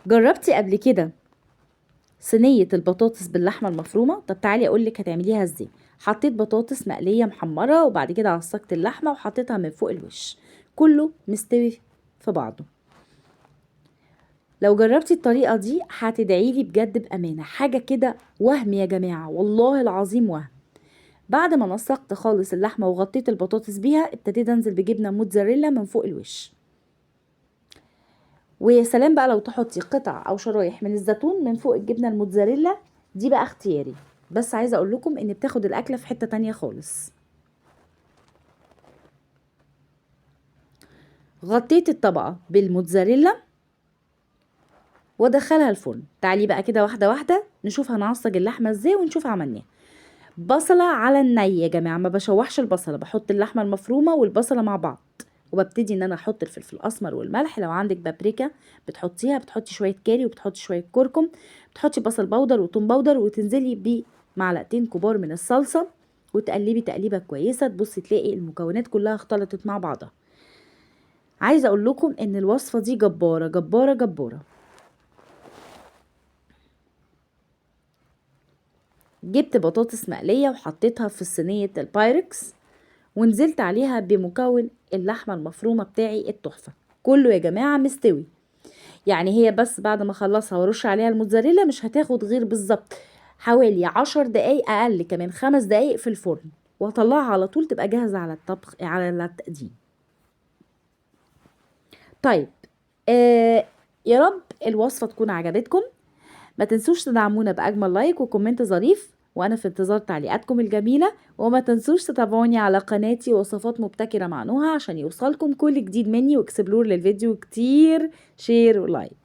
جربتي قبل كده صينية البطاطس باللحمة المفرومة؟ طب تعالي اقولك هتعمليها ازاي. حطيت بطاطس مقلية محمرة وبعد كده عصقت اللحمة وحطيتها من فوق الوش، كله مستوي في بعضه. لو جربتي الطريقة دي هتدعيلي بجد بأمانة، حاجة كده وهم يا جماعة، والله العظيم وهم. بعد ما نسقت خالص اللحمة وغطيت البطاطس بيها، ابتديت انزل بجبنة موتزاريلا من فوق الوش. ويا سلام بقى لو تحطي قطع او شرايح من الزيتون من فوق الجبنة الموتزاريلا، دي بقى اختياري، بس عايزة اقول لكم ان بتاخد الاكلة في حتة تانية خالص. غطيت الطبقة بالموتزاريلا وادخلها الفرن. تعالي بقى كده واحدة واحدة نشوف هنعصج اللحمة ازاي ونشوف عملناها. بصلة على الني يا جماعة، ما بشوحش البصلة، بحط اللحمة المفرومة والبصلة مع بعض، وببتدي ان انا احط الفلفل الاسمر والملح، لو عندك بابريكا بتحطيها، بتحطي شوية كاري وبتحطي شوية كركم، بتحطي بصل بودر وتوم بودر، وتنزلي بمعلقتين كبار من الصلصة، وتقلبي تقليبة كويسة، تبصي تلاقي المكونات كلها اختلطت مع بعضها. عايزة اقول لكم ان الوصفة دي جبارة جبارة جبارة. جبت بطاطس مقلية وحطيتها في صينية البايركس، ونزلت عليها بمكون اللحمة المفرومة بتاعي التحفة، كله يا جماعة مستوي. يعني هي بس بعد ما اخلصها وارش عليها الموتزاريلا مش هتاخد غير بالظبط حوالي 10 دقايق، اقل كمان 5 دقايق في الفرن، وهطلعها على طول تبقى جاهزة على الطبخ على التقديم. طيب، يا رب الوصفة تكون عجبتكم. ما تنسوش تدعمونا بأجمل لايك وكومنت ظريف، وأنا في انتظار تعليقاتكم الجميلة. وما تنسوش تتابعوني على قناتي وصفات مبتكرة مع نهى عشان يوصلكم كل جديد مني، واكسبلور للفيديو كتير، شير ولايك.